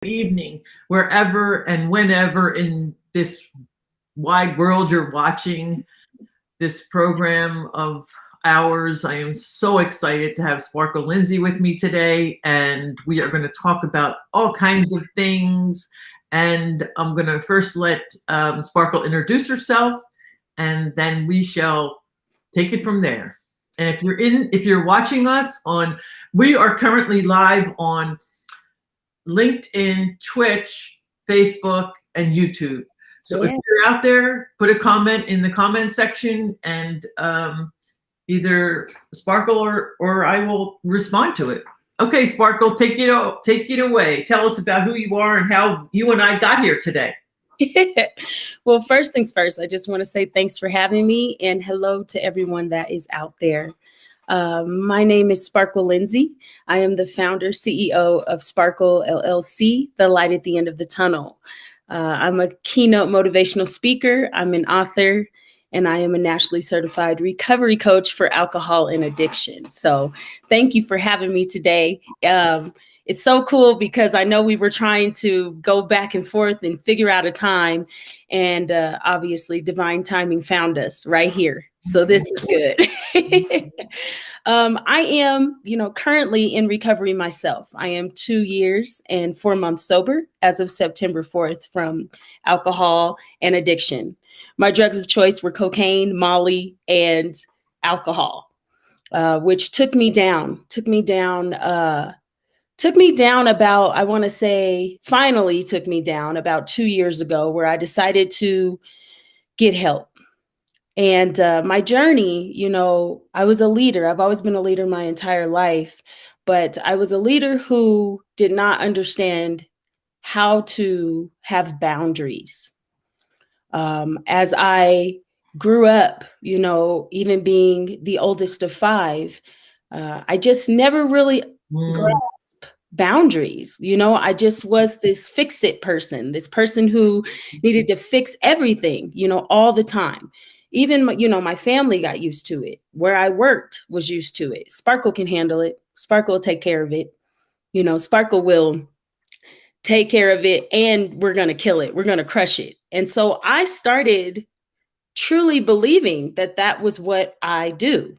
evening, wherever and whenever in this wide world you're watching this program of ours. I am so excited to have Sparkle Lindsay with me today, and we are going to talk about all kinds of things. And I'm going to first let Sparkle introduce herself, and then we shall take it from there. And if you're watching us we are currently live on LinkedIn, Twitch, Facebook, and YouTube. So if you're out there, put a comment in the comment section, and either Sparkle or I will respond to it. Okay, Sparkle, take it away. Tell us about who you are and how you and I got here today. Well, first things first, I just want to say thanks for having me, and hello to everyone that is out there. My name is Sparkle Lindsay. I am the founder, CEO of Sparkle LLC, The Light at the End of the Tunnel. I'm a keynote motivational speaker. I'm an author, and I am a nationally certified recovery coach for alcohol and addiction. So thank you for having me today. It's so cool because I know we were trying to go back and forth and figure out a time, and obviously divine timing found us right here. So this is good. I am, currently in recovery myself. I am 2 years and 4 months sober as of September 4th from alcohol and addiction. My drugs of choice were cocaine, Molly, and alcohol, which took me down about, I want to say, finally took me down about 2 years ago, where I decided to get help. And my journey, I was a leader. I've always been a leader my entire life, but I was a leader who did not understand how to have boundaries. As I grew up, even being the oldest of 5, I just never really grasped boundaries. I just was this fix-it person, this person who needed to fix everything, all the time. Even, my family got used to it. Where I worked was used to it. Sparkle can handle it. Sparkle will take care of it. Sparkle will take care of it, and we're going to kill it. We're going to crush it. And so I started truly believing that that was what I do.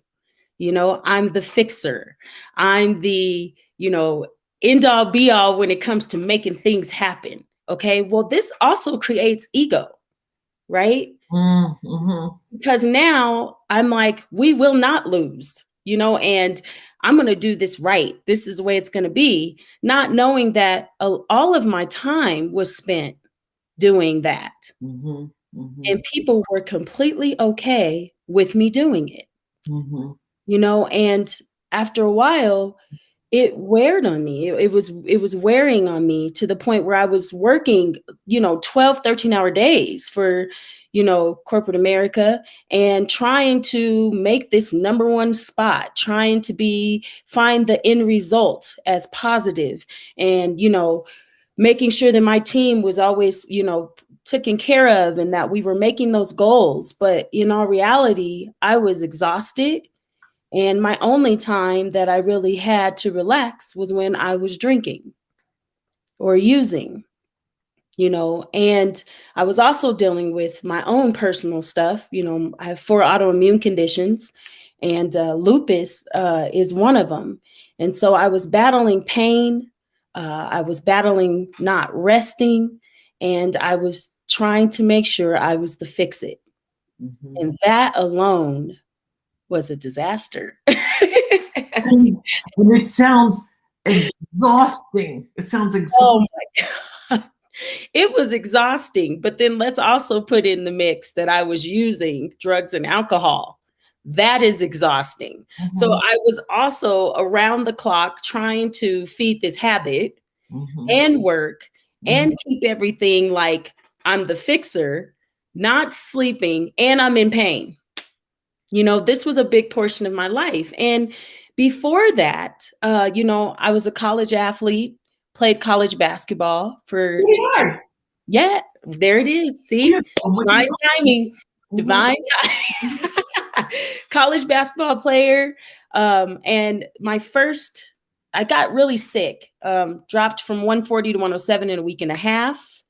I'm the fixer. I'm the, end all be all when it comes to making things happen. Okay. Well, this also creates ego, right? Mm-hmm. Because now I'm like, we will not lose, and I'm going to do this right. This is the way it's going to be, not knowing that all of my time was spent doing that. Mm-hmm. Mm-hmm. And people were completely okay with me doing it, mm-hmm. And after a while, it weared on me. It was wearing on me to the point where I was working, 12, 13-hour days for, corporate America, and trying to make this number one spot, trying to find the end result as positive, and, making sure that my team was always, taken care of, and that we were making those goals. But in all reality, I was exhausted. And my only time that I really had to relax was when I was drinking or using, and I was also dealing with my own personal stuff. I have 4 autoimmune conditions, and lupus is one of them. And so I was battling pain. I was battling not resting, and I was trying to make sure I was the fix-it. Mm-hmm. And that alone was a disaster. And it sounds exhausting. It sounds exhausting. Oh my God. It was exhausting. But then let's also put in the mix that I was using drugs and alcohol. That is exhausting. Mm-hmm. So I was also around the clock trying to feed this habit, mm-hmm. and work, mm-hmm. and keep everything like I'm the fixer, not sleeping, and I'm in pain. This was a big portion of my life. And before that, I was a college athlete, played college basketball for. Yeah, there it is. See, divine timing, divine timing. College basketball player. And my first I got really sick, dropped from 140 to 107 in a week and a half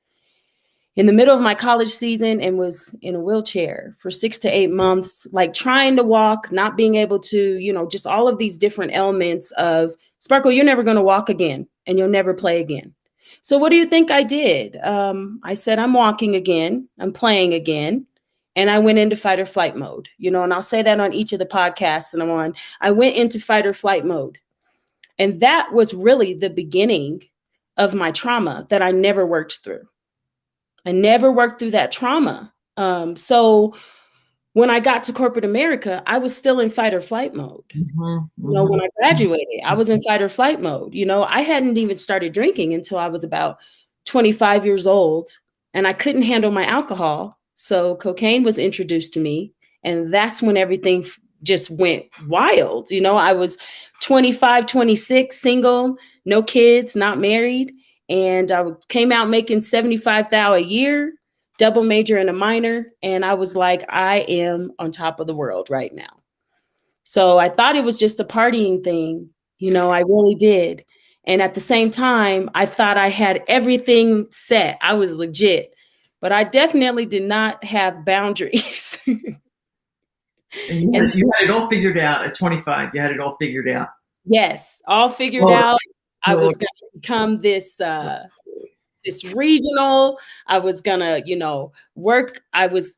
in the middle of my college season, and was in a wheelchair for 6 to 8 months, like trying to walk, not being able to, just all of these different elements of, Sparkle, you're never going to walk again and you'll never play again. So what do you think I did? I said, I'm walking again, I'm playing again. And I went into fight or flight mode, and I'll say that on each of the podcasts that I'm on. I went into fight or flight mode. And that was really the beginning of my trauma that I never worked through. I never worked through that trauma. So when I got to corporate America, I was still in fight or flight mode. When I graduated, I was in fight or flight mode. I hadn't even started drinking until I was about 25 years old, and I couldn't handle my alcohol. So cocaine was introduced to me, and that's when everything just went wild. I was 25, 26, single, no kids, not married. And I came out making $75,000 a year, double major and a minor. And I was like, I am on top of the world right now. So I thought it was just a partying thing. I really did. And at the same time, I thought I had everything set. I was legit, but I definitely did not have boundaries. And you had it all figured out at 25. You had it all figured out. Yes, all figured out. I was going to become this regional. I was going to, work. I was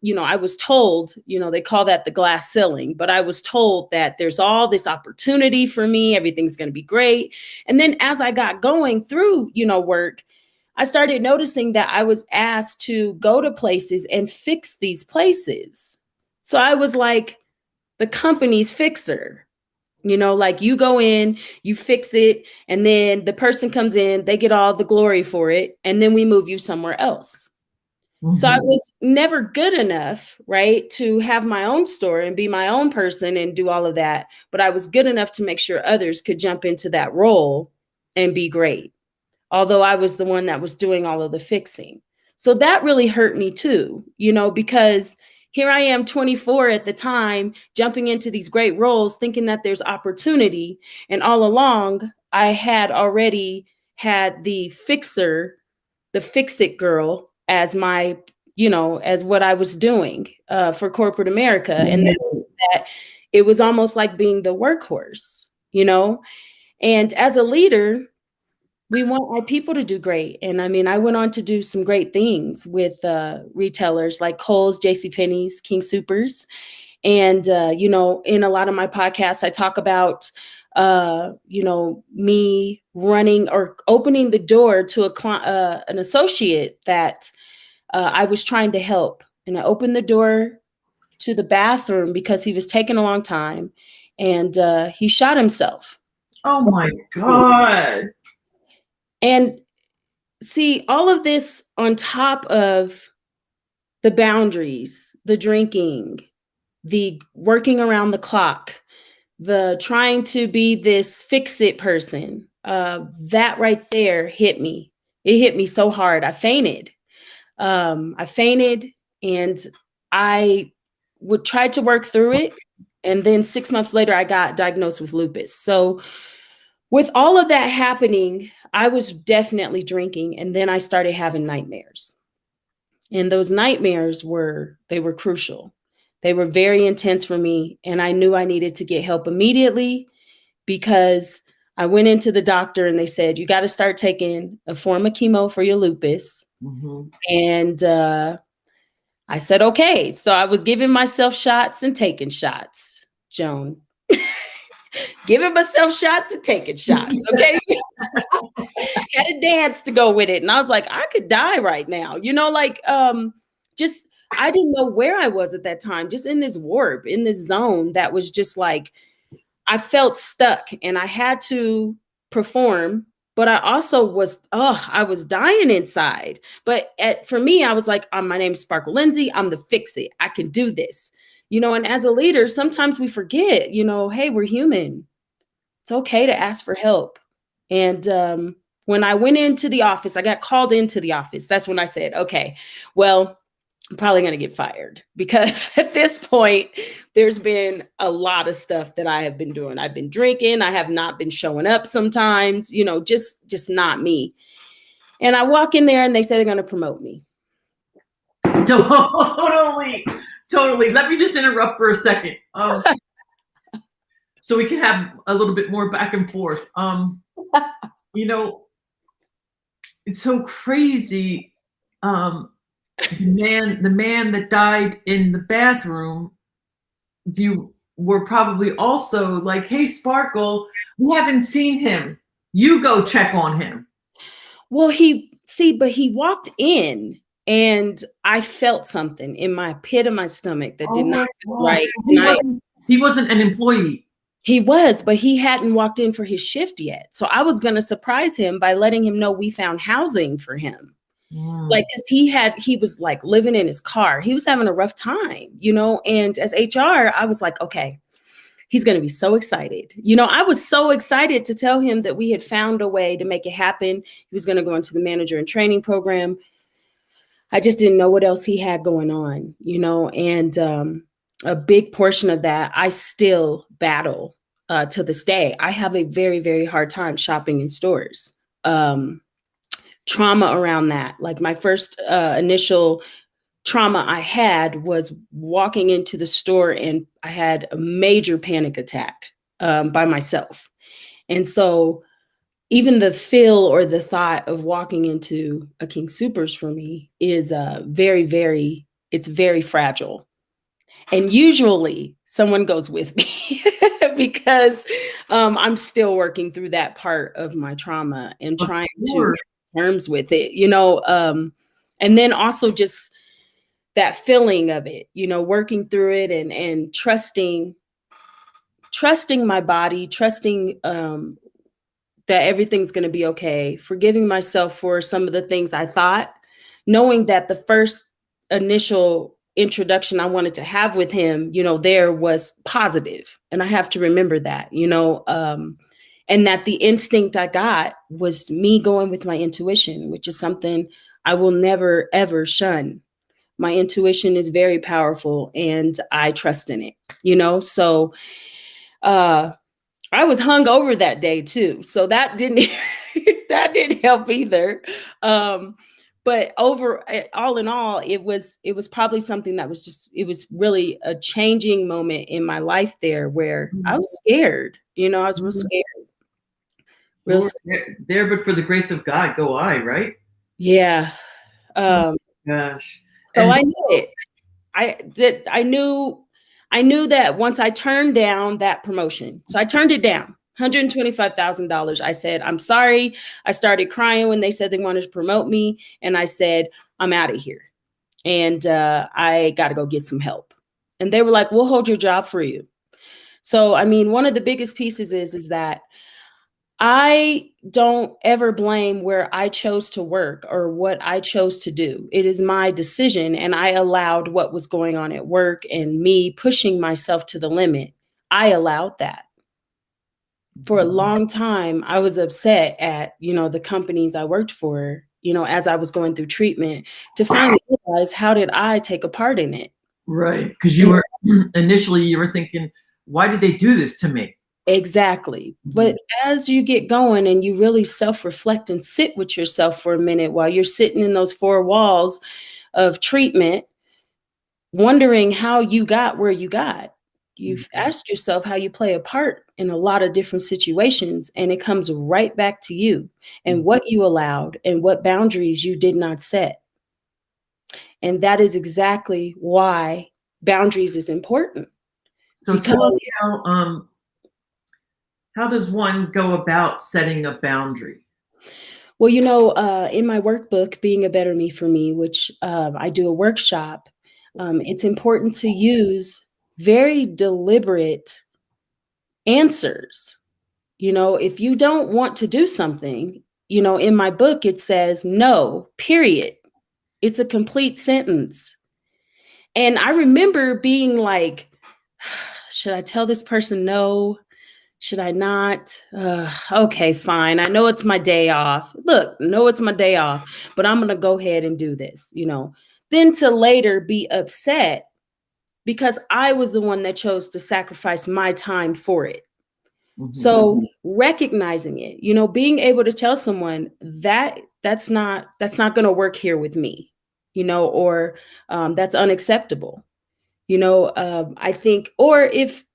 told, they call that the glass ceiling, but I was told that there's all this opportunity for me. Everything's going to be great. And then as I got going through, work, I started noticing that I was asked to go to places and fix these places. So I was like the company's fixer. Like you go in, you fix it, and then the person comes in, they get all the glory for it, and then we move you somewhere else. So I was never good enough, right, to have my own store and be my own person and do all of that. But I was good enough to make sure others could jump into that role and be great, although I was the one that was doing all of the fixing. So that really hurt me too, because here I am, 24 at the time, jumping into these great roles, thinking that there's opportunity. And all along, I had already had the fixer, the fix-it girl as my, as what I was doing for corporate America. And that it was almost like being the workhorse, And as a leader, we want our people to do great. And I mean, I went on to do some great things with retailers like Kohl's, JCPenney's, King Soopers. And, in a lot of my podcasts, I talk about, me running or opening the door to an associate that I was trying to help. And I opened the door to the bathroom because he was taking a long time, and he shot himself. Oh my God. And see, all of this on top of the boundaries, the drinking, the working around the clock, the trying to be this fix-it person, that right there hit me. It hit me so hard. I fainted. And I would try to work through it. And then 6 months later, I got diagnosed with lupus. So with all of that happening, I was definitely drinking, and then I started having nightmares. And those nightmares were crucial. They were very intense for me, and I knew I needed to get help immediately because I went into the doctor and they said, you got to start taking a form of chemo for your lupus. And I said, okay. So I was giving myself shots and taking shots, Joan. Giving myself shots and taking shots, okay? Had a dance to go with it. And I was like, I could die right now. Just, I didn't know where I was at that time, just in this warp, in this zone that was just like, I felt stuck and I had to perform, but I also was, I was dying inside. But for me, I was like, my name's Sparkle Lindsay. I'm the fix-it. I can do this. And as a leader, sometimes we forget, hey, we're human. It's okay to ask for help. And when I went into the office, I got called into the office. That's when I said, okay, well, I'm probably going to get fired because at this point, there's been a lot of stuff that I have been doing. I've been drinking. I have not been showing up sometimes, just not me. And I walk in there and they say they're going to promote me. Totally. Let me just interrupt for a second. So we can have a little bit more back and forth. It's so crazy. The man that died in the bathroom, you were probably also like, hey, Sparkle, we haven't seen him. You go check on him. Well, but he walked in and I felt something in my pit of my stomach that did not feel right. He wasn't an employee. He was, but he hadn't walked in for his shift yet. So I was going to surprise him by letting him know we found housing for him. Like, cause he was like living in his car. He was having a rough time, and as HR, I was like, okay, he's going to be so excited. I was so excited to tell him that we had found a way to make it happen. He was going to go into the manager and training program. I just didn't know what else he had going on, and a big portion of that, I still battle to this day. I have a very, very hard time shopping in stores. Trauma around that. Like my first initial trauma I had was walking into the store and I had a major panic attack by myself. And so even the feel or the thought of walking into a King Soopers for me is very, very, it's very fragile. And usually someone goes with me because I'm still working through that part of my trauma and trying to terms with it, and then also just that feeling of it, working through it and trusting my body, trusting that everything's going to be okay, forgiving myself for some of the things I thought, knowing that the first initial introduction I wanted to have with him, there was positive. And I have to remember that, and that the instinct I got was me going with my intuition, which is something I will never, ever shun. My intuition is very powerful and I trust in it, so I was hungover that day too. So that didn't help either. But all in all, it was probably something that it was really a changing moment in my life there where I was scared, I was real scared. There, but for the grace of God, go I, right? Yeah. Gosh. So I knew it. I knew that once I turned down that promotion. So I turned it down. $125,000. I said, I'm sorry. I started crying when they said they wanted to promote me. And I said, I'm out of here. And I got to go get some help. And they were like, we'll hold your job for you. So, I mean, one of the biggest pieces is that I don't ever blame where I chose to work or what I chose to do. It is my decision, and I allowed what was going on at work and me pushing myself to the limit. I allowed that. For a long time, I was upset at, the companies I worked for, as I was going through treatment to finally realize, how did I take a part in it? Right. Because initially you were thinking, why did they do this to me? Exactly. But as you get going and you really self-reflect and sit with yourself for a minute while you're sitting in those four walls of treatment, wondering how you got where you got, you've asked yourself how you play a part in a lot of different situations, and it comes right back to you and what you allowed and what boundaries you did not set. And that is exactly why boundaries is important. So tell us how does one go about setting a boundary? Well, in my workbook, Being a Better Me for Me, which I do a workshop, it's important to use very deliberate answers. If you don't want to do something, in my book, it says no, period. It's a complete sentence. And I remember being like, should I tell this person no? Should I not? Okay, fine. I know it's my day off. Look, know it's my day off, but I'm going to go ahead and do this. then to later be upset because I was the one that chose to sacrifice my time for it. So recognizing it, being able to tell someone that that's not going to work here with me, or that's unacceptable. I think, or if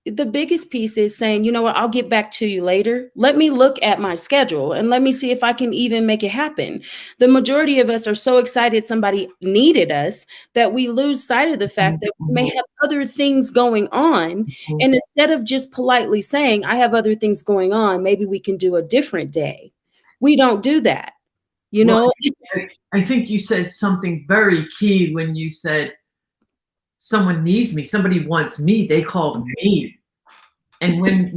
the biggest piece is saying, you know what, I'll get back to you later. Let me look at my schedule and let me see if I can even make it happen. The majority of us are so excited somebody needed us that we lose sight of the fact that we may have other things going on. And instead of just politely saying, I have other things going on, maybe we can do a different day. We don't do that, Well, I think you said something very key when you said, someone needs me, somebody wants me, they called me. And when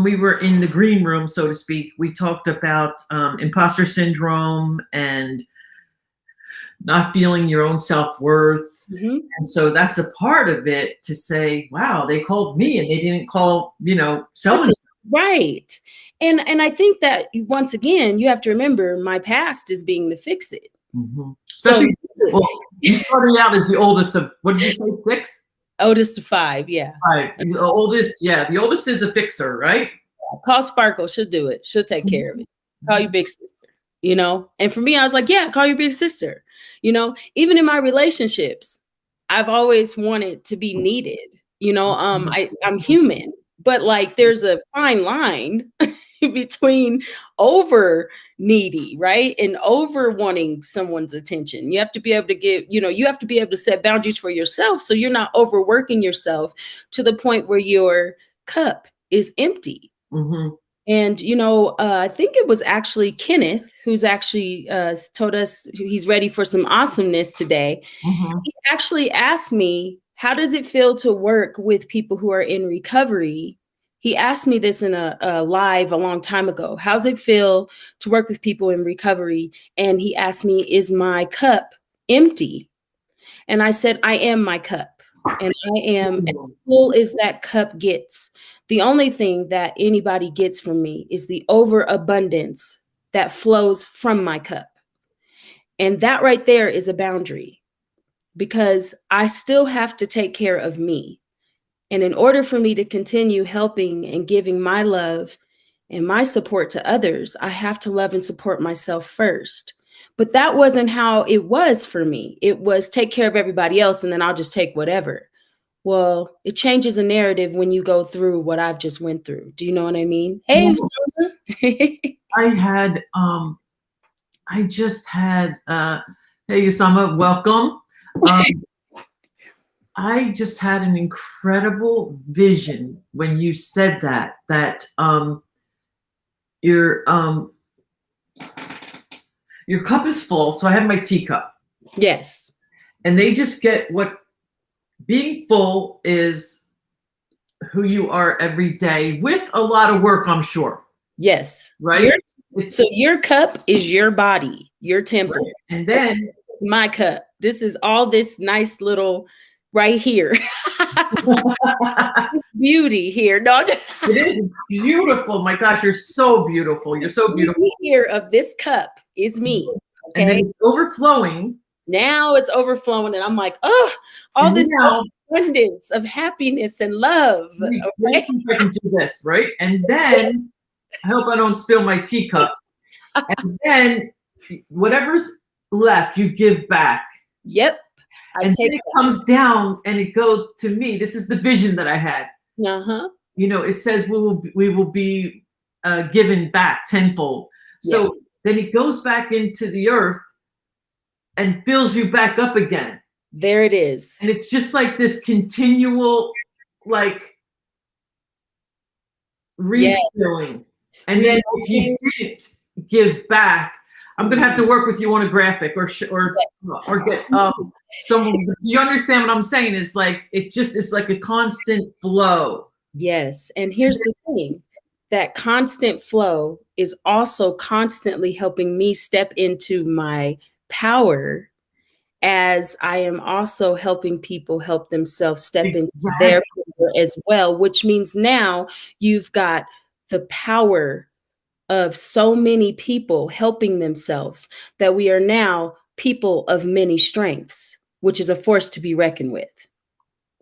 we were in the green room, so to speak, we talked about imposter syndrome and not feeling your own self-worth. And so that's a part of it, to say, wow, they called me and they didn't call, so-and-so. Right. And I think that, once again, you have to remember, my past is being the fix-it. Especially, well, you started out as the oldest of, what did you say, 6? Oldest of 5, yeah. 5. The oldest, yeah. The oldest is a fixer, right? Call Sparkle. She'll do it. She'll take care of it. Call you big sister, And for me, I was like, yeah, call your big sister. Even in my relationships, I've always wanted to be needed. I'm human, but like there's a fine line between over needy, right? And over wanting someone's attention. You have to be able to give, you have to be able to set boundaries for yourself, so you're not overworking yourself to the point where your cup is empty. And, I think it was actually Kenneth who's actually told us he's ready for some awesomeness today. He actually asked me, how does it feel to work with people who are in recovery? He asked me this in a live a long time ago. How's it feel to work with people in recovery? And he asked me, is my cup empty? And I said, I am my cup. And I am as full as that cup gets. The only thing that anybody gets from me is the overabundance that flows from my cup. And that right there is a boundary, because I still have to take care of me. And in order for me to continue helping and giving my love and my support to others, I have to love and support myself first. But that wasn't how it was for me. It was take care of everybody else and then I'll just take whatever. Well, it changes a narrative when you go through what I've just went through. Do you know what I mean? Hey, I just had, hey, Usama, welcome. I just had an incredible vision when you said that your cup is full. So I have my teacup. Yes. And they just get what being full is, who you are every day, with a lot of work, I'm sure. Yes. Right. So your cup is your body, your temple. Right. And then my cup. This is all this nice little right here. Beauty here. No, it is beautiful. My gosh, you're so beautiful. You're so beautiful. Here of this cup is me. Okay? And then it's overflowing. Now it's overflowing, and I'm like, oh, all this abundance of happiness and love. Okay? Let me see if I can do this, right? And then I hope I don't spill my teacup. And then whatever's left, you give back. Yep. And then it comes down and it goes to me. This is the vision that I had. It says we will be given back tenfold. So then it goes back into the earth and fills you back up again. There it is. And it's just like this continual, like, refilling. And then if you didn't give back, I'm gonna have to work with you on a graphic or get someone. Do you understand what I'm saying? It's like it's like a constant flow. Yes, and here's the thing: that constant flow is also constantly helping me step into my power, as I am also helping people help themselves step into their power as well. Which means now you've got the power of so many people helping themselves, that we are now people of many strengths, which is a force to be reckoned with.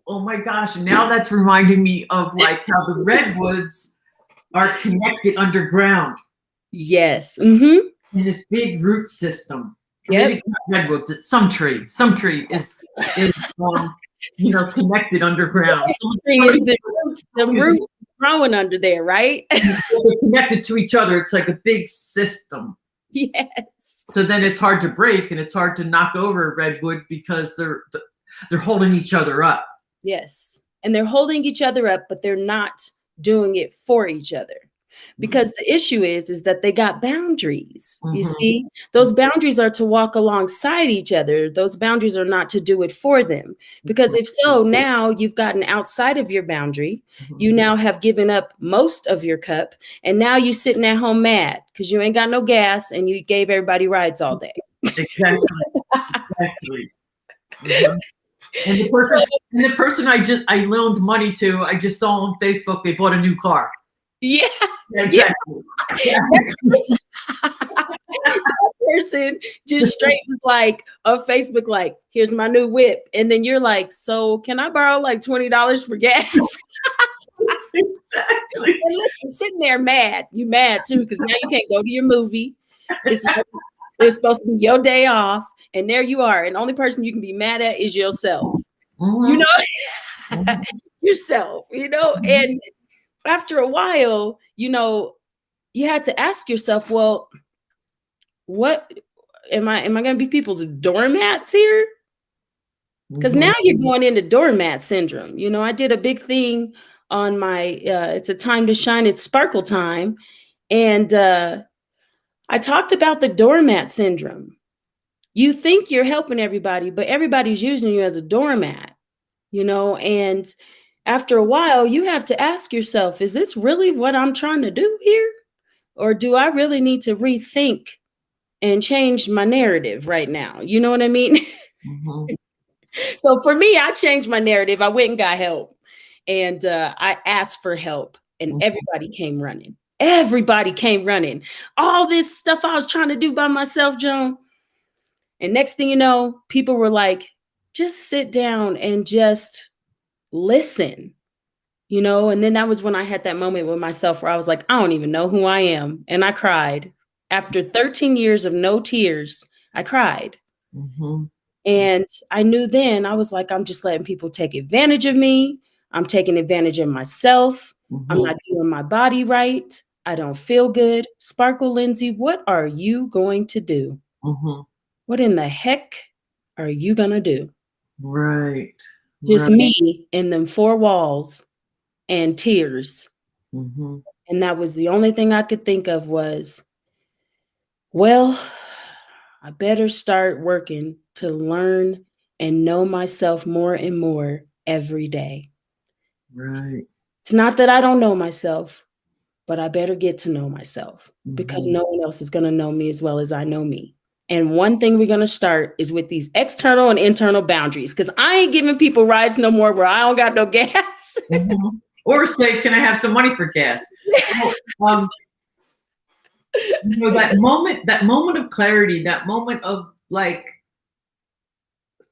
Oh my gosh. Now that's reminding me of like how the redwoods are connected underground. Yes. In this big root system. Yep. Maybe it's not redwoods, it's some tree. Some tree is connected underground. The roots growing under there, right? They're connected to each other. It's like a big system. Yes. So then it's hard to break and it's hard to knock over redwood because they're holding each other up. Yes. And they're holding each other up, but they're not doing it for each other. Because the issue is that they got boundaries. You see, those boundaries are to walk alongside each other. Those boundaries are not to do it for them. Because if so, now you've gotten outside of your boundary. You now have given up most of your cup. And now you're sitting at home mad because you ain't got no gas and you gave everybody rides all day. Exactly. And the person I loaned money to, I just saw on Facebook, they bought a new car. Yeah. Exactly. Yeah. That person just straight was like on Facebook, like, here's my new whip. And then you're like, so can I borrow like $20 for gas? Exactly. And listen, sitting there mad. You mad too, because now you can't go to your movie. It's supposed to be your day off. And there you are. And the only person you can be mad at is yourself. You know, yourself, and after a while, you had to ask yourself, well, what am I going to be people's doormats here? Because now you're going into doormat syndrome. I did a big thing on my, it's a time to shine, it's sparkle time. And I talked about the doormat syndrome. You think you're helping everybody, but everybody's using you as a doormat, and after a while, you have to ask yourself, is this really what I'm trying to do here? Or do I really need to rethink and change my narrative right now? You know what I mean? So for me, I changed my narrative. I went and got help. And I asked for help. And everybody came running. Everybody came running. All this stuff I was trying to do by myself, Joan. And next thing you know, people were like, just sit down and just listen. And then that was when I had that moment with myself where I was like, I don't even know who I am. And I cried. After 13 years of no tears, I cried. And I knew then, I was like, I'm just letting people take advantage of me. I'm taking advantage of myself. I'm not doing my body right. I don't feel good. Sparkle Lindsay, what are you going to do? What in the heck are you going to do? Right. Just me in them four walls. And tears. And that was the only thing I could think of was, well, I better start working to learn and know myself more and more every day. Right. It's not that I don't know myself, but I better get to know myself because no one else is going to know me as well as I know me. And one thing we're going to start is with these external and internal boundaries, because I ain't giving people rides no more where I don't got no gas. Or say, can I have some money for gas? That moment of clarity, that moment of like,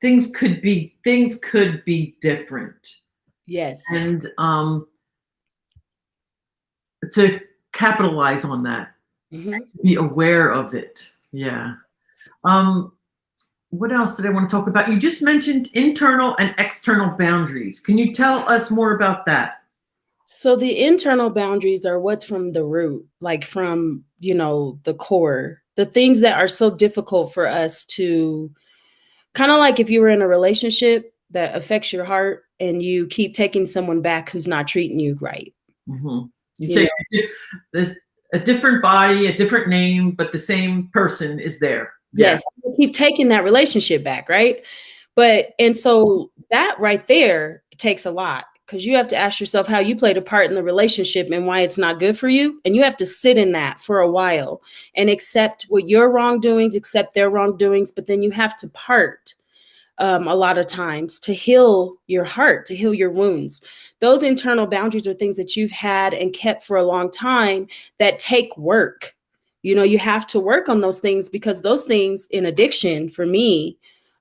things could be different. Yes. And to capitalize on that, be aware of it. Yeah. What else did I want to talk about? You just mentioned internal and external boundaries. Can you tell us more about that? So the internal boundaries are what's from the root, like from, the core, the things that are so difficult for us to kind of like if you were in a relationship that affects your heart and you keep taking someone back who's not treating you right. You take a different body, a different name, but the same person is there. Yes. You keep taking that relationship back. Right. And so that right there takes a lot. Because you have to ask yourself how you played a part in the relationship and why it's not good for you. And you have to sit in that for a while and accept what your wrongdoings, accept their wrongdoings. But then you have to part a lot of times to heal your heart, to heal your wounds. Those internal boundaries are things that you've had and kept for a long time that take work. You know, you have to work on those things, because those things in addiction for me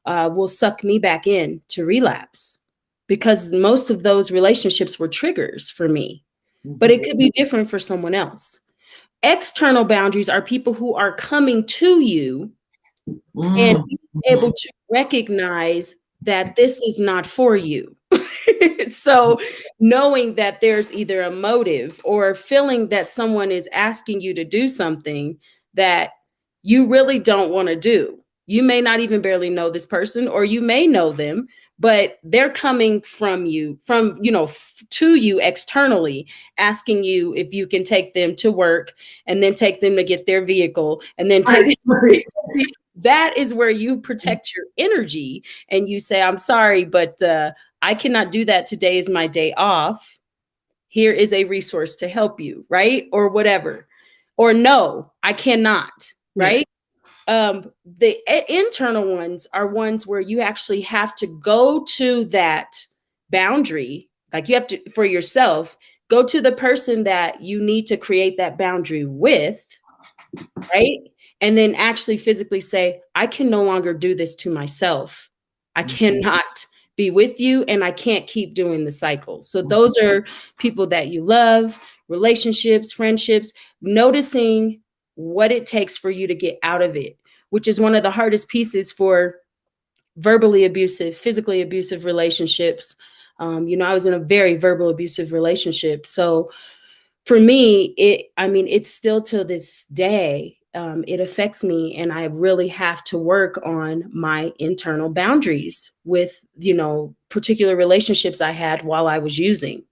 will suck me back in to relapse, because most of those relationships were triggers for me, but it could be different for someone else. External boundaries are people who are coming to you and being able to recognize that this is not for you. So knowing that there's either a motive or feeling that someone is asking you to do something that you really don't want to do. You may not even barely know this person, or you may know them, but they're coming from you, to you externally, asking you if you can take them to work, and then take them to get their vehicle, and then take that is where you protect your energy, and you say, I'm sorry, but I cannot do that. Today is my day off. Here is a resource to help you, right? Or whatever. Or no, I cannot, right? The internal ones are ones where you actually have to go to that boundary. Like, you have to, for yourself, go to the person that you need to create that boundary with, right? And then actually physically say, I can no longer do this to myself. I cannot be with you, and I can't keep doing the cycle. So those are people that you love, relationships, friendships, noticing what it takes for you to get out of it, which is one of the hardest pieces for verbally abusive, physically abusive relationships. I was in a very verbal abusive relationship. So for me, it's still to this day, it affects me, and I really have to work on my internal boundaries with, particular relationships I had while I was using,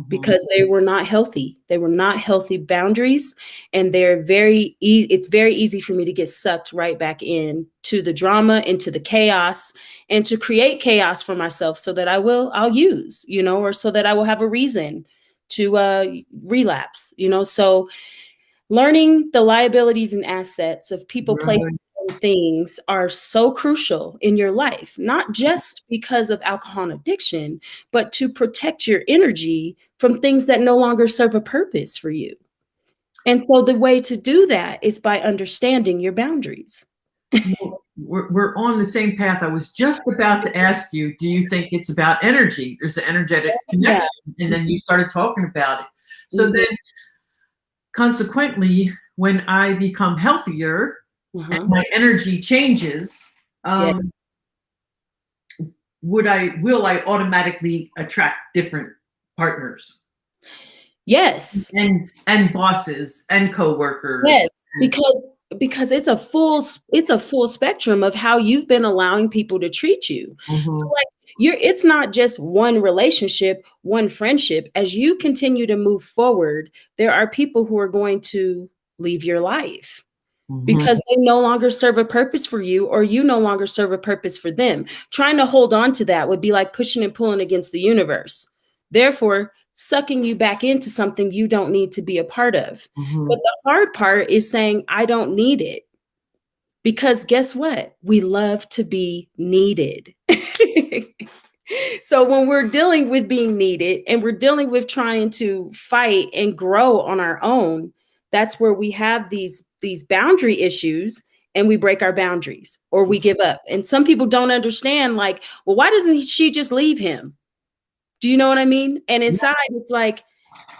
because they were not healthy. They were not healthy boundaries, and it's very easy for me to get sucked right back in to the drama, into the chaos, and to create chaos for myself so that I'll use, or so that I will have a reason to relapse, so learning the liabilities and assets of people, places, and things are so crucial in your life, not just because of alcohol and addiction, but to protect your energy from things that no longer serve a purpose for you. And so the way to do that is by understanding your boundaries. We're on the same path. I was just about to ask you, do you think it's about energy? There's an energetic connection, and then you started talking about it. So then consequently, when I become healthier and my energy changes, will I automatically attract different partners? Yes. And bosses and coworkers. Yes, because it's a full spectrum of how you've been allowing people to treat you. So it's not just one relationship, one friendship. As you continue to move forward, there are people who are going to leave your life because they no longer serve a purpose for you, or you no longer serve a purpose for them. Trying to hold on to that would be like pushing and pulling against the universe. Therefore, sucking you back into something you don't need to be a part of. But the hard part is saying, I don't need it. Because guess what? We love to be needed. So when we're dealing with being needed, and we're dealing with trying to fight and grow on our own, that's where we have these boundary issues, and we break our boundaries, or we give up. And some people don't understand, like, well, why doesn't she just leave him? Do you know what I mean? And inside, it's like,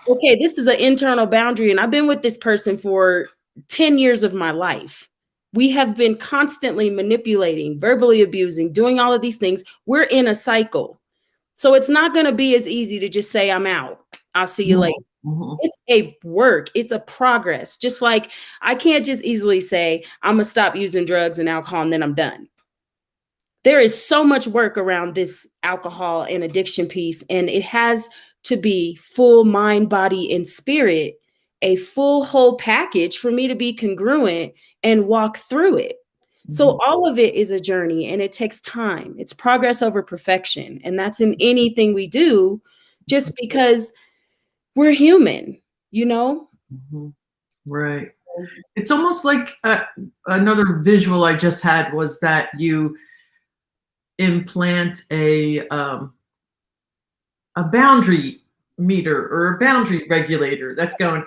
okay, this is an internal boundary, and I've been with this person for 10 years of my life. We have been constantly manipulating, verbally abusing, doing all of these things. We're in a cycle. So it's not going to be as easy to just say, I'm out. I'll see you later. It's a work. It's a progress. Just like I can't just easily say, I'm going to stop using drugs and alcohol and then I'm done. There is so much work around this alcohol and addiction piece, and it has to be full mind, body, and spirit, a full whole package for me to be congruent and walk through it. So all of it is a journey, and it takes time. It's progress over perfection. And that's in anything we do, just because we're human, Right. It's almost like another visual I just had was that you implant a boundary meter or a boundary regulator that's going.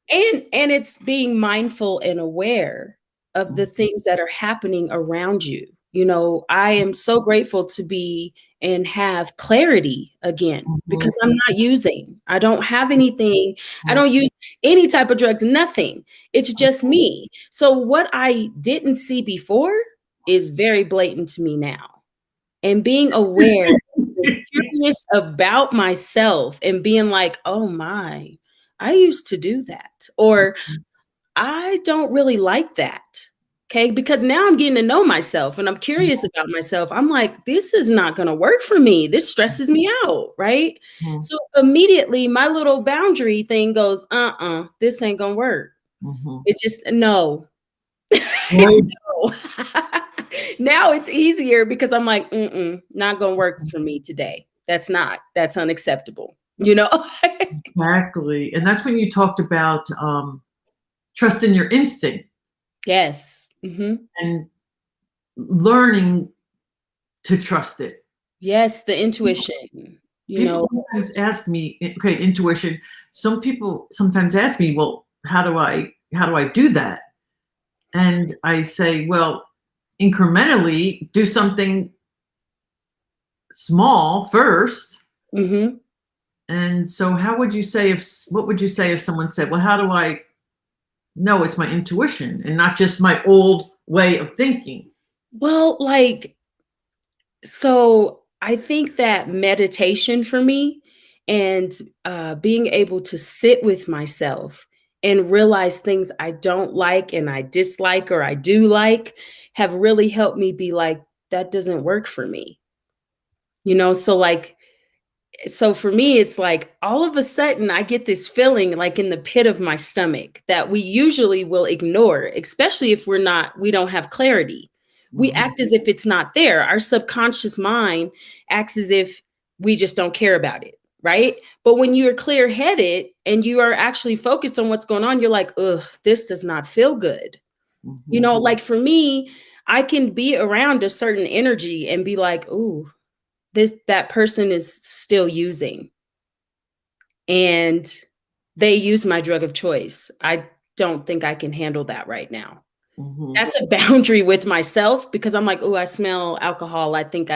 And it's being mindful and aware of the things that are happening around you. You know, I am so grateful to be and have clarity again Mhm. because I don't have anything, I Mhm. don't use any type of drugs, nothing. It's just me. So what I didn't see before is very blatant to me now. And being aware and curious about myself and being like, oh my, I used to do that. Or I don't really like that. Okay. Because now I'm getting to know myself and I'm curious about myself. I'm like, this is not going to work for me. This stresses me out. Right. Mhm. So immediately my little boundary thing goes, this ain't going to work. Mhm. It just, no. Right. No. Now it's easier because I'm like, not going to work for me today. That's unacceptable. You know? Exactly. And that's when you talked about trust in your instinct Yes. Hmm. and learning to trust it. Yes. The People intuition, you people know, sometimes ask me, okay, intuition. Some people sometimes ask me, well, how do I do that? And I say, well, incrementally do something small first. hmm. And so what would you say if someone said, well, how do I know it's my intuition and not just my old way of thinking? Well, like, so I think that meditation for me and being able to sit with myself and realize things I don't like and I dislike or I do like have really helped me be like, that doesn't work for me. You know, so for me, it's like all of a sudden I get this feeling like in the pit of my stomach that we usually will ignore, especially if we don't have clarity. We Mhm. act as if it's not there. Our subconscious mind acts as if we just don't care about it, right? But when you're clear headed and you are actually focused on what's going on, you're like, ugh, this does not feel good. You Mhm. know, like for me, I can be around a certain energy and be like, ooh, that person is still using and they use my drug of choice. I don't think I can handle that right now. Mhm. That's a boundary with myself because I'm like, oh, I smell alcohol. I think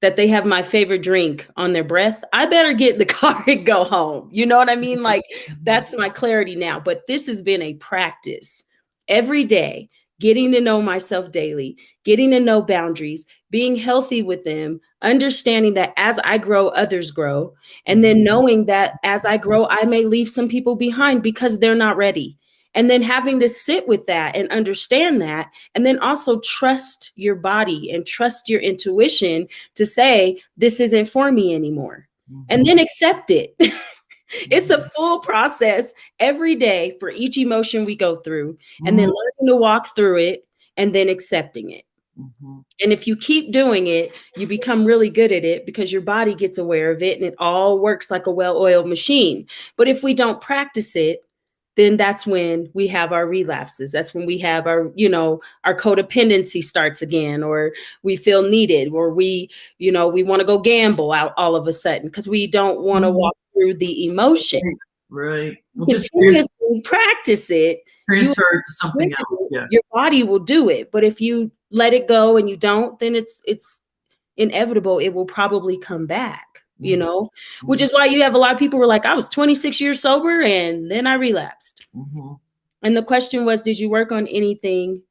that they have my favorite drink on their breath. I better get in the car and go home. You know what I mean? Like Mhm. that's my clarity now. But this has been a practice every day, getting to know myself daily, getting to know boundaries, being healthy with them, understanding that as I grow, others grow, and then knowing that as I grow, I may leave some people behind because they're not ready. And then having to sit with that and understand that, and then also trust your body and trust your intuition to say, this isn't for me anymore. And Mhm. then accept it. It's a Mhm. full process every day for each emotion we go through, and then Mhm. learning to walk through it and then accepting it. Mhm. And if you keep doing it, you become really good at it because your body gets aware of it and it all works like a well oiled machine. But if we don't practice it, then that's when we have our relapses. That's when we have our codependency starts again, or we feel needed, or we want to go gamble out all of a sudden because we don't want to Mhm. walk through the emotion. Right. Well, just Continuously practice it, you transfer it to something else. Yeah. your body will do it. But if you let it go and you don't, then it's inevitable. It will probably come back, Mhm. which Mhm. is why you have a lot of people who are like, I was 26 years sober and then I relapsed. Mhm. And the question was, did you work on anything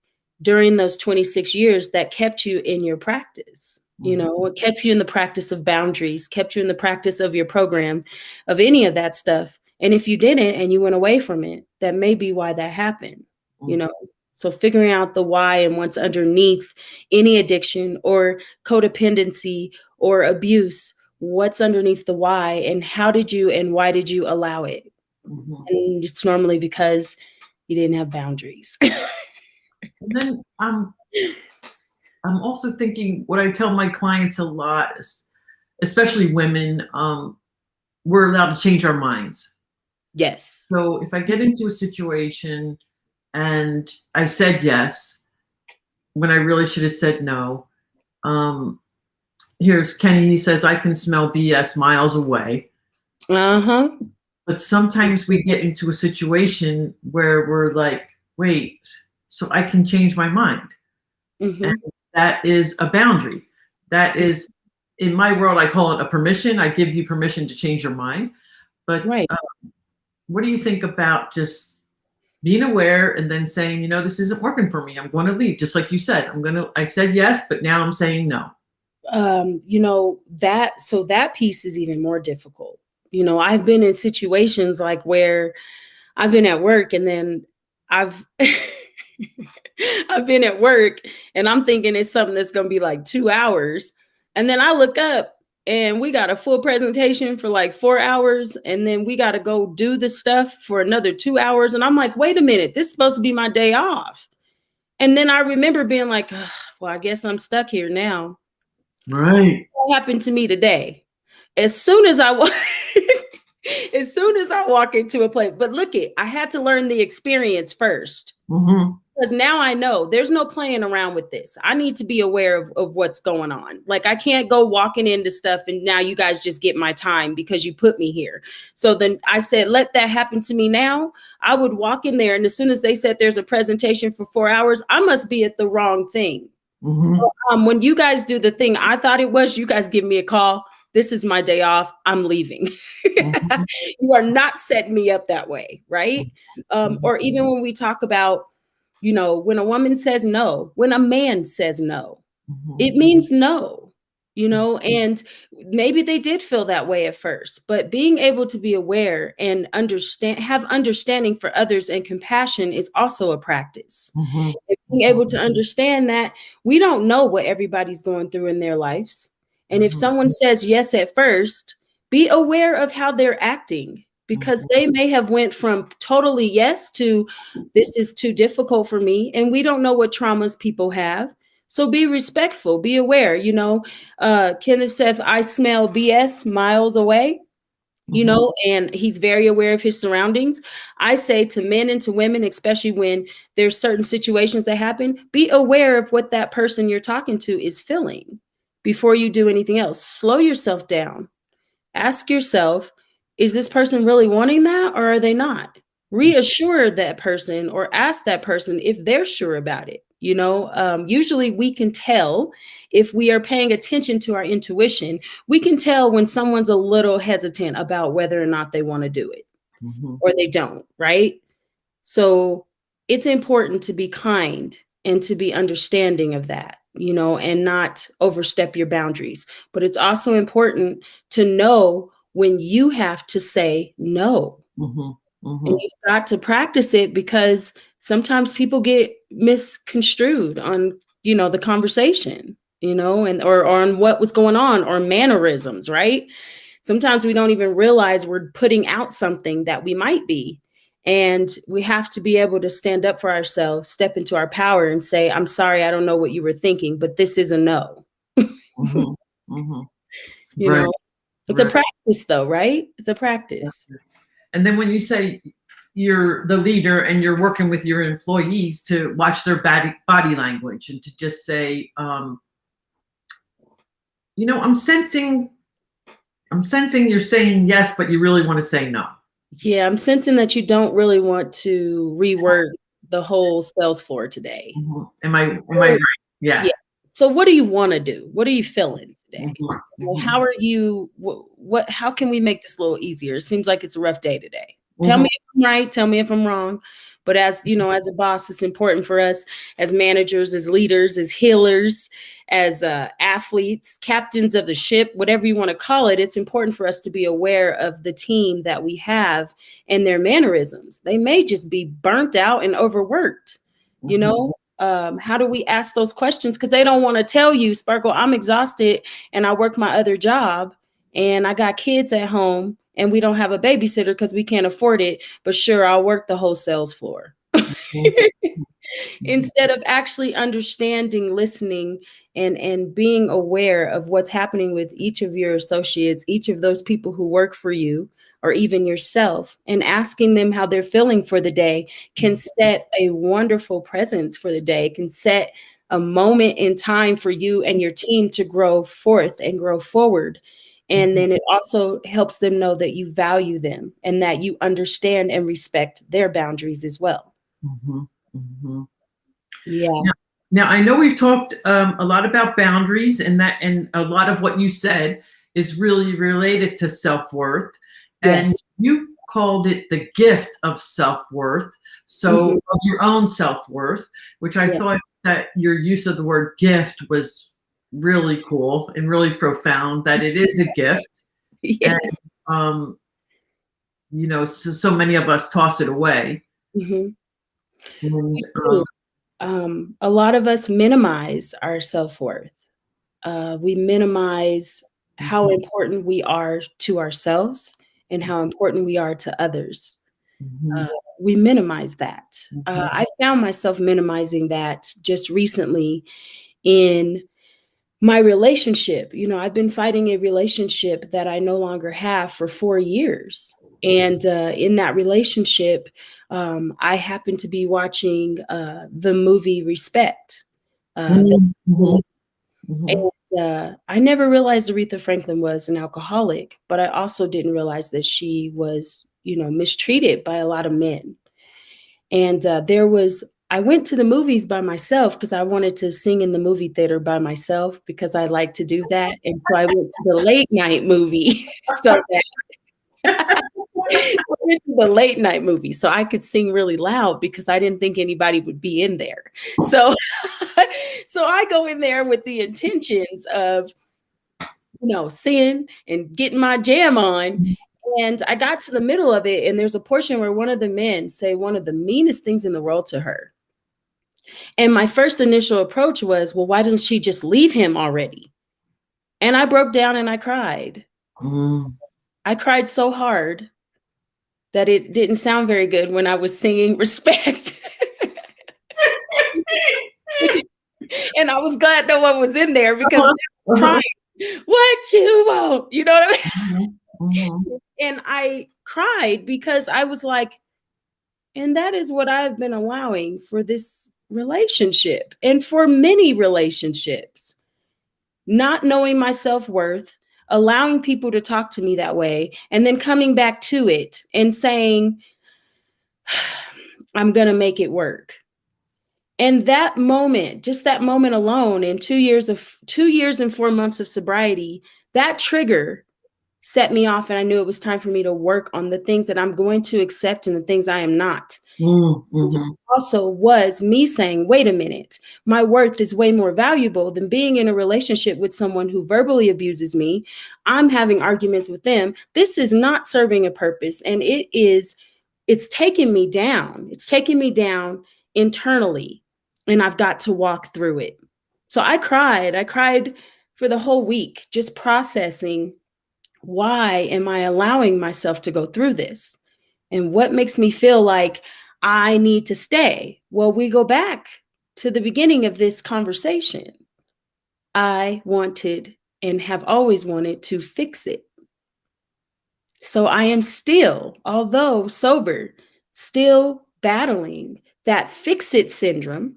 during those 26 years that kept you in your practice? Mhm. What kept you in the practice of boundaries, kept you in the practice of your program, of any of that stuff. And if you didn't and you went away from it, that may be why that happened, you Mhm. know? So figuring out the why and what's underneath any addiction or codependency or abuse, what's underneath the why and how did you and why did you allow it? Mhm. And it's normally because you didn't have boundaries. And then I'm also thinking what I tell my clients a lot, especially women, we're allowed to change our minds. Yes. So if I get into a situation and I said yes when I really should have said no, um, here's Kenny. He says I can smell BS miles away. Uh-huh. But sometimes we get into a situation where we're like, wait, so I can change my mind. And Mhm. that is a boundary. That is, in my world, I call it a permission. I give you permission to change your mind. But Right. what do you think about just being aware and then saying, this isn't working for me. I'm going to leave. Just like you said, I said yes, but now I'm saying no. That piece is even more difficult. I've been in situations like where I've been at work and then I've I've been at work and I'm thinking it's something that's going to be like 2 hours, and then I look up and we got a full presentation for like 4 hours, and then we got to go do the stuff for another 2 hours, and I'm like, "Wait a minute, this is supposed to be my day off." And then I remember being like, "Ugh, well, I guess I'm stuck here now." Right. What happened to me today? As soon as I wa- as soon as I walk into a place, but I had to learn the experience first. Mm-hmm. Because now I know there's no playing around with this. I need to be aware of what's going on. Like, I can't go walking into stuff and now you guys just get my time because you put me here. So then I said, let that happen to me now. I would walk in there, and as soon as they said there's a presentation for 4 hours, I must be at the wrong thing. Mm-hmm. So, when you guys do the thing I thought it was, you guys give me a call. This is my day off. I'm leaving. Mm-hmm. You are not setting me up that way, right? Or even when we talk about, when a woman says no, when a man says no, Mm-hmm. it means no, and maybe they did feel that way at first, but being able to be aware and have understanding for others and compassion is also a practice. Mm-hmm. And being able to understand that we don't know what everybody's going through in their lives. And if Mm-hmm. someone says yes at first, be aware of how they're acting, because they may have went from totally yes to this is too difficult for me. And we don't know what traumas people have. So be respectful, be aware. Kenneth said, I smell BS miles away, Mm-hmm. and he's very aware of his surroundings. I say to men and to women, especially when there's certain situations that happen, be aware of what that person you're talking to is feeling before you do anything else. Slow yourself down. Ask yourself, is this person really wanting that, or are they not? Reassure that person or ask that person if they're sure about it. Usually we can tell if we are paying attention to our intuition. We can tell when someone's a little hesitant about whether or not they want to do it Mm-hmm. or they don't, right? So it's important to be kind and to be understanding of that, and not overstep your boundaries. But it's also important to know when you have to say no. Mm-hmm. And Mm-hmm. you've got to practice it, because sometimes people get misconstrued on, the conversation, and or on what was going on, or mannerisms, right? Sometimes we don't even realize we're putting out something that we might be. And we have to be able to stand up for ourselves, step into our power and say, I'm sorry, I don't know what you were thinking, but this is a no. Mm-hmm. Mm-hmm. You Right. know, it's a Right. practice though, right? It's a practice. And then when you say you're the leader and you're working with your employees to watch their body language and to just say, I'm sensing you're saying yes, but you really want to say no. Yeah, I'm sensing that you don't really want to rework the whole sales floor today. Mhm. Am I right? Yeah. Yeah. So what do you want to do? What are you feeling today? Mhm. Well, Mhm. how are you? How can we make this a little easier? It seems like it's a rough day today. Tell Mhm. me if I'm right. Tell me if I'm wrong. But as you know, as a boss, it's important for us as managers, as leaders, as healers, as athletes, captains of the ship, whatever you want to call it. It's important for us to be aware of the team that we have and their mannerisms. They may just be burnt out and overworked. You Mhm. know, how do we ask those questions? Because they don't want to tell you, Sparkle, I'm exhausted and I work my other job and I got kids at home and we don't have a babysitter because we can't afford it. But sure, I'll work the whole sales floor. Mhm. Mhm. Instead of actually understanding, listening, and being aware of what's happening with each of your associates, each of those people who work for you, or even yourself, and asking them how they're feeling for the day can set a wonderful presence for the day, can set a moment in time for you and your team to grow forth and grow forward. And then it also helps them know that you value them and that you understand and respect their boundaries as well. Yeah. Now, I know we've talked a lot about boundaries, and a lot of what you said is really related to self-worth. And Yes. you called it the gift of self-worth. So of your own self-worth, which I thought that your use of the word gift was really cool and really profound, that it is a gift. Yeah. And, so many of us toss it away. And, a lot of us minimize our self-worth. We minimize how important we are to ourselves and how important we are to others. We minimize that. I found myself minimizing that just recently in my relationship. I've been fighting a relationship that I no longer have for 4 years. And in that relationship, I happened to be watching the movie Respect. And I never realized Aretha Franklin was an alcoholic, but I also didn't realize that she was, mistreated by a lot of men. And I went to the movies by myself because I wanted to sing in the movie theater by myself because I like to do that. And so I went to the late night movie so that I went to the late night movie so I could sing really loud because I didn't think anybody would be in there. So, so I go in there with the intentions of, singing and getting my jam on. And I got to the middle of it, and there's a portion where one of the men say one of the meanest things in the world to her. And my first initial approach was, well, why doesn't she just leave him already? And I broke down and I cried. I cried so hard that it didn't sound very good when I was singing Respect. And I was glad no one was in there because I was crying, what you want? You know what I mean? And I cried because I was like, and that is what I've been allowing for this relationship and for many relationships. Not knowing my self-worth, allowing people to talk to me that way, and then coming back to it and saying, I'm going to make it work. And that moment, just that moment alone, in 2 years and 4 months of sobriety, that trigger set me off, and I knew it was time for me to work on the things that I'm going to accept and the things I am not. Also was me saying, wait a minute, my worth is way more valuable than being in a relationship with someone who verbally abuses me. I'm having arguments with them. This is not serving a purpose. And it's taking me down. It's taking me down internally, and I've got to walk through it. So I cried for the whole week, just processing, why am I allowing myself to go through this? And what makes me feel like I need to stay? Well, we go back to the beginning of this conversation. I wanted and have always wanted to fix it. So I am still, although sober, still battling that fix-it syndrome.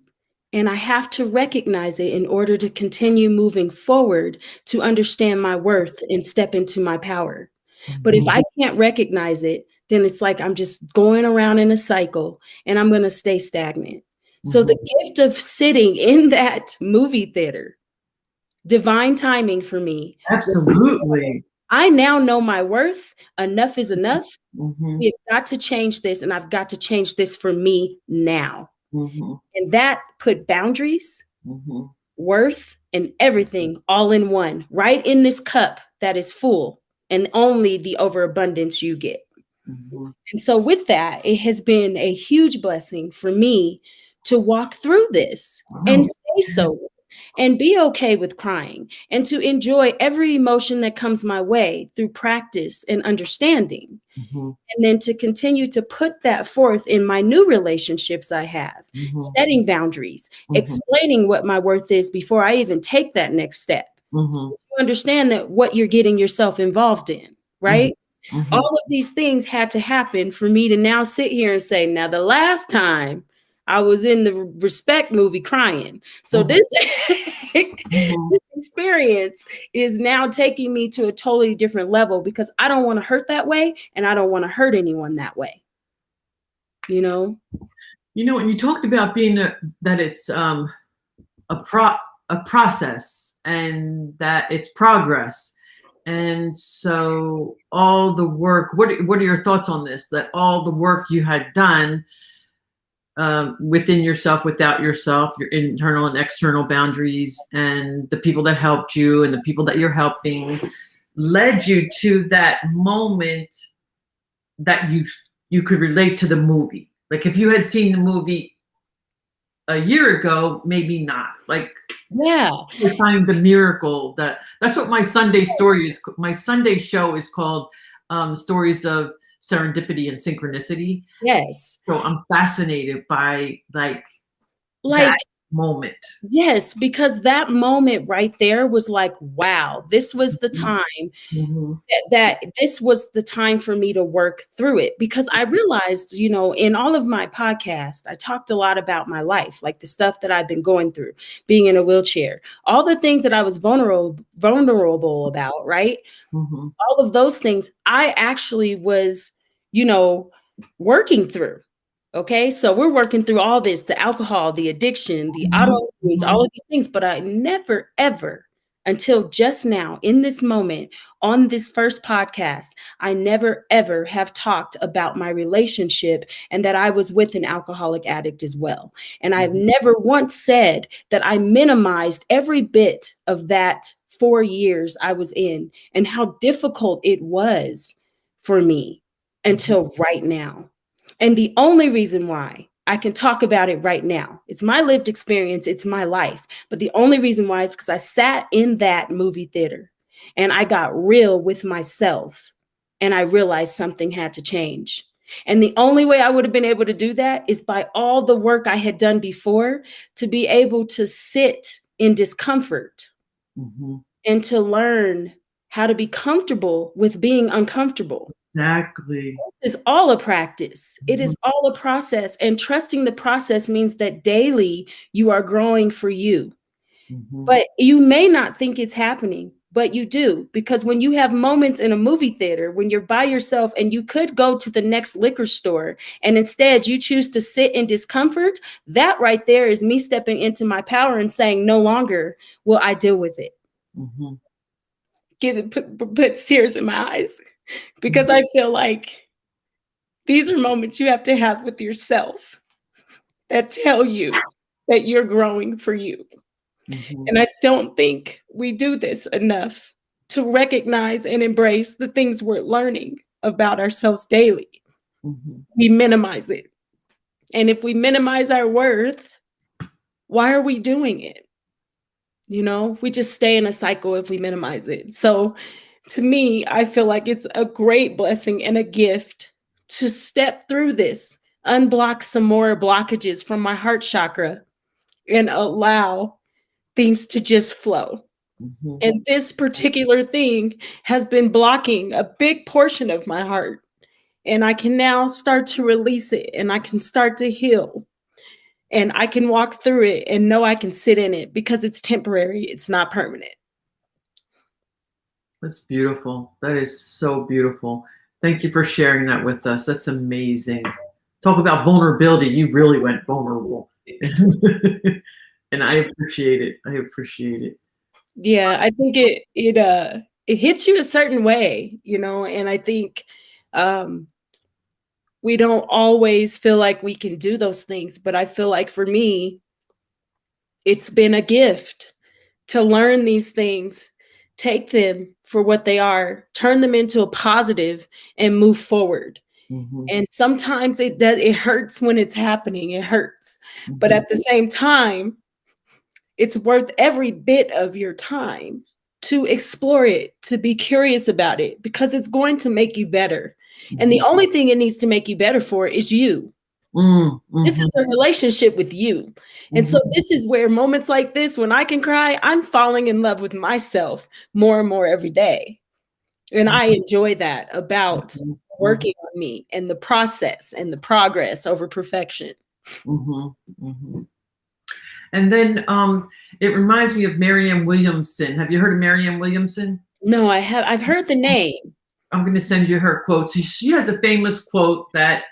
And I have to recognize it in order to continue moving forward to understand my worth and step into my power. But if I can't recognize it, then it's like I'm just going around in a cycle and I'm going to stay stagnant. So the gift of sitting in that movie theater, divine timing for me. Absolutely. I now know my worth. Enough is enough. We have got to change this, and I've got to change this for me now. And that put boundaries, worth, and everything all in one, right in this cup that is full, and only the overabundance you get. And so with that, it has been a huge blessing for me to walk through this and stay sober and be okay with crying and to enjoy every emotion that comes my way through practice and understanding. And then to continue to put that forth in my new relationships I have, setting boundaries, explaining what my worth is before I even take that next step. So you understand that what you're getting yourself involved in, right? All of these things had to happen for me to now sit here and say, now the last time I was in the Respect movie crying. So this is experience is now taking me to a totally different level because I don't want to hurt that way and I don't want to hurt anyone that way. You know? You know, and you talked about being that it's a process and that it's progress. And so all the work, what are your thoughts on this? That all the work you had done within yourself, without yourself, your internal and external boundaries, and the people that helped you and the people that you're helping led you to that moment that you could relate to the movie. Like if you had seen the movie a year ago, maybe not. Like, yeah, I find the miracle that's what my Sunday story is. My Sunday show is called Stories of Serendipity and Synchronicity. Yes. So I'm fascinated by like Like, that moment. yes, because that moment right there was like, wow, this was the time Mm-hmm. that this was the time for me to work through it. Because I realized, you know, in all of my podcasts, I talked a lot about my life, like the stuff that I've been going through, being in a wheelchair, all the things that I was vulnerable about, right? Mm-hmm. All of those things I actually was, you know, working through. Okay, so we're working through all this, the alcohol, the addiction, the autoimmunes, all of these things, but I never, ever, until just now, in this moment, on this first podcast, I never, ever have talked about my relationship and that I was with an alcoholic addict as well. And I've never once said that I minimized every bit of that 4 years I was in and how difficult it was for me until right now. And the only reason why I can talk about it right now, it's my lived experience, it's my life. But the only reason why is because I sat in that movie theater and I got real with myself and I realized something had to change. And the only way I would have been able to do that is by all the work I had done before to be able to sit in discomfort and to learn how to be comfortable with being uncomfortable. Exactly. It's all a practice. It is all a process. And trusting the process means that daily you are growing for you. But you may not think it's happening, but you do. Because when you have moments in a movie theater, when you're by yourself and you could go to the next liquor store and instead you choose to sit in discomfort, that right there is me stepping into my power and saying, no longer will I deal with it. Puts tears in my eyes because I feel like these are moments you have to have with yourself that tell you that you're growing for you. And I don't think we do this enough to recognize and embrace the things we're learning about ourselves daily. We minimize it. And if we minimize our worth, why are we doing it? You know, we just stay in a cycle if we minimize it. So to me, I feel like it's a great blessing and a gift to step through this, unblock some more blockages from my heart chakra and allow things to just flow. And this particular thing has been blocking a big portion of my heart. And I can now start to release it and I can start to heal. And I can walk through it and know I can sit in it because it's temporary. It's not permanent. That's beautiful. That is so beautiful. Thank you for sharing that with us. That's amazing. Talk about vulnerability. You really went vulnerable. And I appreciate it. I appreciate it. Yeah, I think it hits you a certain way, you know, and I think we don't always feel like we can do those things, but I feel like for me, it's been a gift to learn these things, take them for what they are, turn them into a positive and move forward. And sometimes it hurts when it's happening. It hurts. But at the same time, it's worth every bit of your time to explore it, to be curious about it, because it's going to make you better. And the only thing it needs to make you better for is you. This is a relationship with you. And so this is where moments like this, when I can cry, I'm falling in love with myself more and more every day. And I enjoy that about working on me and the process and the progress over perfection. And then It reminds me of Marianne Williamson. Have you heard of Marianne Williamson? No, I've heard the name. I'm going to send you her quote. She has a famous quote that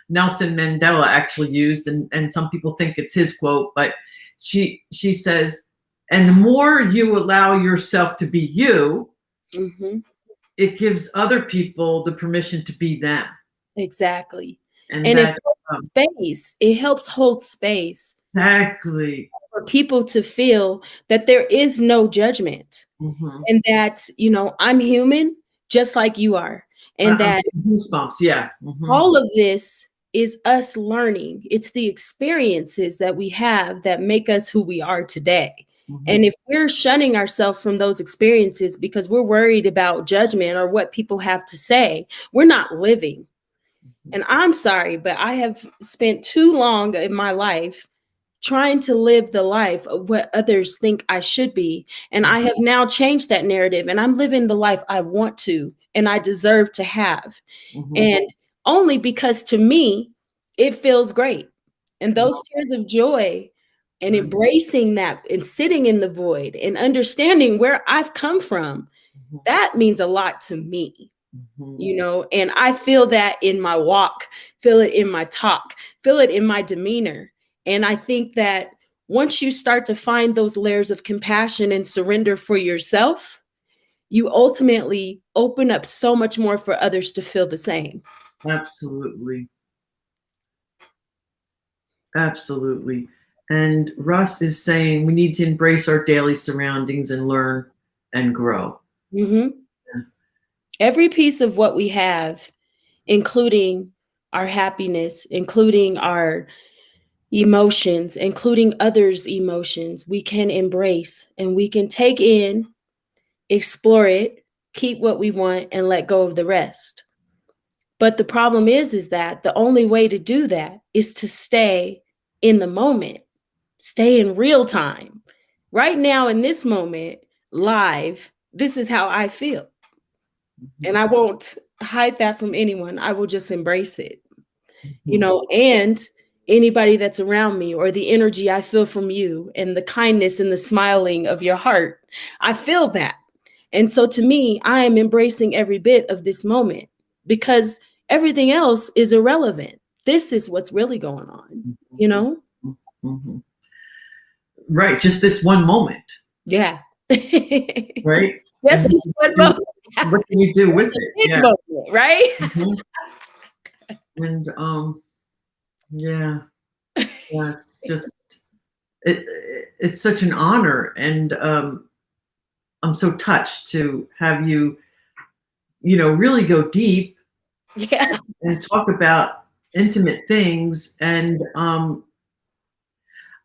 Nelson Mandela actually used, and some people think it's his quote, but she says, and the more you allow yourself to be you, Mm-hmm. it gives other people the permission to be them. Exactly. And it that, holds space. It helps hold space exactly. for people to feel that there is no judgment, Mm-hmm. and that, I'm human just like you are. And that goosebumps, yeah. Mm-hmm. all of this is us learning. It's the experiences that we have that make us who we are today. Mm-hmm. And if we're shunning ourselves from those experiences because we're worried about judgment or what people have to say, we're not living. Mm-hmm. And I'm sorry, but I have spent too long in my life trying to live the life of what others think I should be. And I have now changed that narrative, and I'm living the life I want to and I deserve to have. Mm-hmm. And only because to me, it feels great. And those tears of joy and embracing that and sitting in the void and understanding where I've come from, that means a lot to me. And I feel that in my walk, feel it in my talk, feel it in my demeanor. And I think that once you start to find those layers of compassion and surrender for yourself, you ultimately open up so much more for others to feel the same. Absolutely. Absolutely. And Russ is saying we need to embrace our daily surroundings and learn and grow. Mm-hmm. Yeah. Every piece of what we have, including our happiness, including our emotions, including others' emotions, we can embrace and we can take in, explore it, keep what we want, and let go of the rest. But the problem is that the only way to do that is to stay in the moment, stay in real time. Right now, in this moment, live, this is how I feel. And I won't hide that from anyone. I will just embrace it, and anybody that's around me, or the energy I feel from you and the kindness and the smiling of your heart, I feel that. And so to me, I am embracing every bit of this moment because everything else is irrelevant. This is what's really going on, Mm-hmm. Right. Just this one moment. Yeah. Right. Just this one moment. What can you do with it? Yeah. Moment, right. Mm-hmm. And yeah, it's just it's such an honor, and I'm so touched to have you, really go deep, and talk about intimate things. And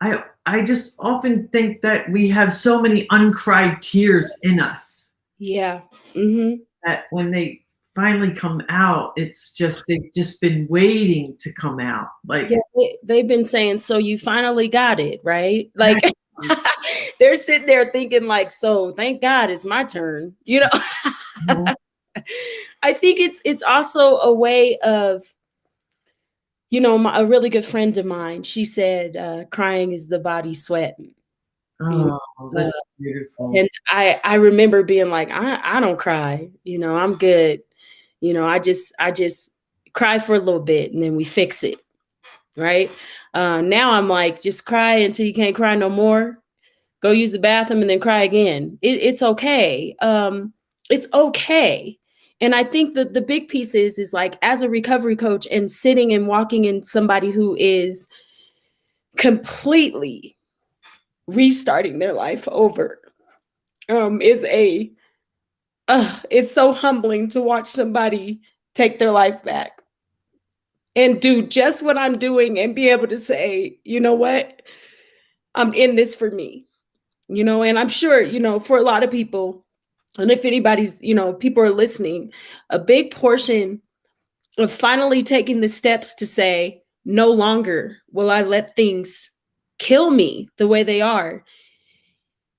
I just often think that we have so many uncried tears in us. Yeah. Mm-hmm. That when they finally come out, it's just they've just been waiting to come out. Like, yeah, they've been saying, so you finally got it, right? Like they're sitting there thinking like, so thank God it's my turn, Mm-hmm. I think it's also a way of, a really good friend of mine, she said, crying is the body sweating. Oh, that's beautiful. And I remember being like, I don't cry, I'm good. I just cry for a little bit and then we fix it. Right. Now I'm like, just cry until you can't cry no more. Go use the bathroom and then cry again. It's okay. It's okay. And I think that the big piece is like, as a recovery coach and sitting and walking in somebody who is completely restarting their life over, it's so humbling to watch somebody take their life back and do just what I'm doing and be able to say, you know what, I'm in this for me, and I'm sure, for a lot of people, and if anybody's, people are listening, a big portion of finally taking the steps to say, no longer will I let things kill me the way they are,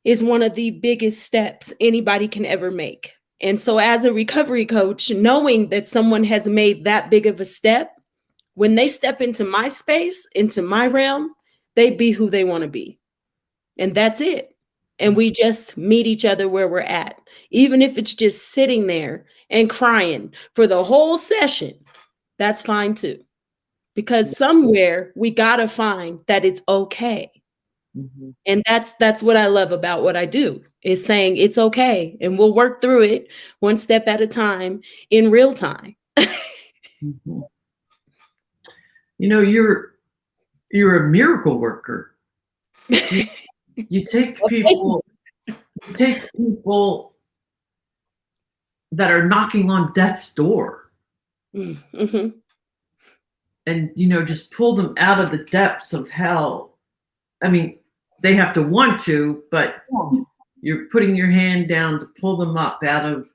is one of the biggest steps anybody can ever make. And so as a recovery coach, knowing that someone has made that big of a step, when they step into my space, into my realm, they be who they want to be. and that's it. And we just meet each other where we're at. Even if it's just sitting there and crying for the whole session, that's fine too. Because somewhere we got to find that it's okay. Mm-hmm. And that's what I love about what I do, is saying it's okay and we'll work through it one step at a time in real time. Mm-hmm. You know, you're a miracle worker. You take people that are knocking on death's door, Mm-hmm. and just pull them out of the depths of hell. I mean, they have to want to, but you're putting your hand down to pull them up out of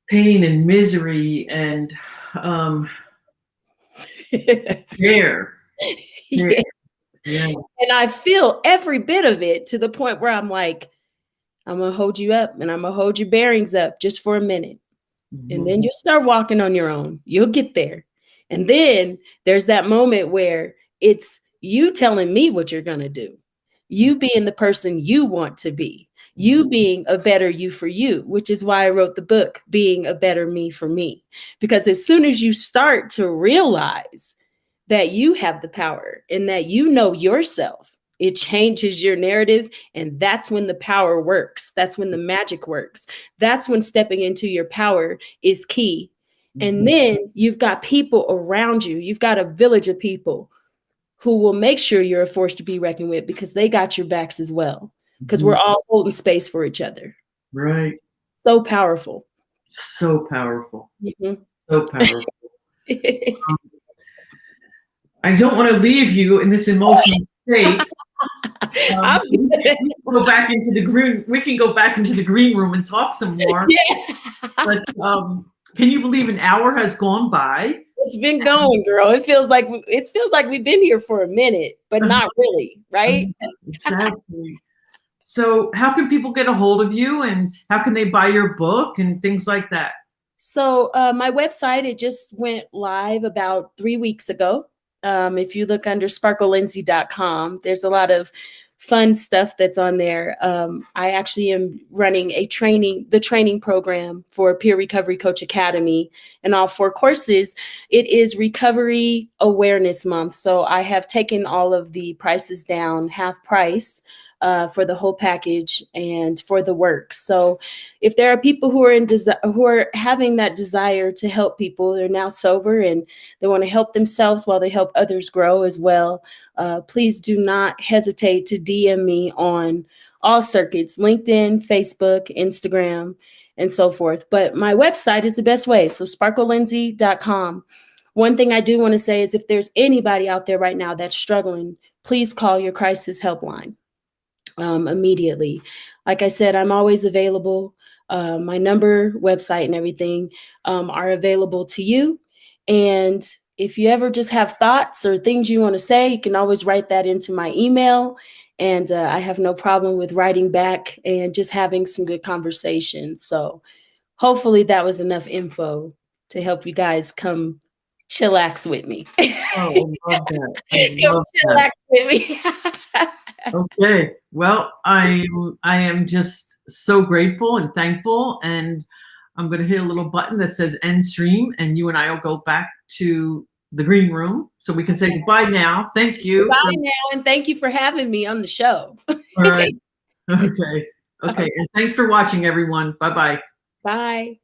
pain and misery and fear. Yeah. Yeah. And I feel every bit of it, to the point where I'm like, I'm going to hold you up and I'm going to hold your bearings up just for a minute. Mm-hmm. And then you'll start walking on your own. You'll get there. And then there's that moment where it's you telling me what you're going to do. You being the person you want to be. You being a better you for you, which is why I wrote the book, Being a Better Me for Me. Because as soon as you start to realize that you have the power and that you know yourself, it changes your narrative. And that's when the power works. That's when the magic works. That's when stepping into your power is key. And then you've got people around you. You've got a village of people who will make sure you're a force to be reckoned with, because they got your backs as well. Because we're all holding space for each other. Right. So powerful. So powerful. Mm-hmm. So powerful. I don't want to leave you in this emotional state. We can go back into the green. We can go back into the green room and talk some more. Yeah. But can you believe an hour has gone by? It's been going, girl. It feels like we've been here for a minute, but not really, right? Exactly. So, how can people get a hold of you, and how can they buy your book and things like that? So, my website, it just went live about 3 weeks ago. If you look under sparklelindsay.com, there's a lot of fun stuff that's on there. I actually am running the training program for Peer Recovery Coach Academy, and all 4 courses. It is Recovery Awareness Month. So I have taken all of the prices down, half price, for the whole package and for the work. So if there are people who are having that desire to help people, they're now sober and they want to help themselves while they help others grow as well, please do not hesitate to DM me on all circuits: LinkedIn, Facebook, Instagram, and so forth. But my website is the best way. So sparklelindsay.com. One thing I do want to say is, if there's anybody out there right now that's struggling, please call your crisis helpline immediately. Like I said, I'm always available. My number, website, and everything are available to you. And if you ever just have thoughts or things you want to say, you can always write that into my email. And I have no problem with writing back and just having some good conversations. So hopefully that was enough info to help you guys come chillax with me. Oh, I love that. I love chillax with me. Okay. Well, I am just so grateful and thankful, and I'm going to hit a little button that says end stream, and you and I will go back to the green room so we can say goodbye now. Thank you. Goodbye now, and thank you for having me on the show. All right. Okay. And thanks for watching, everyone. Bye-bye. Bye.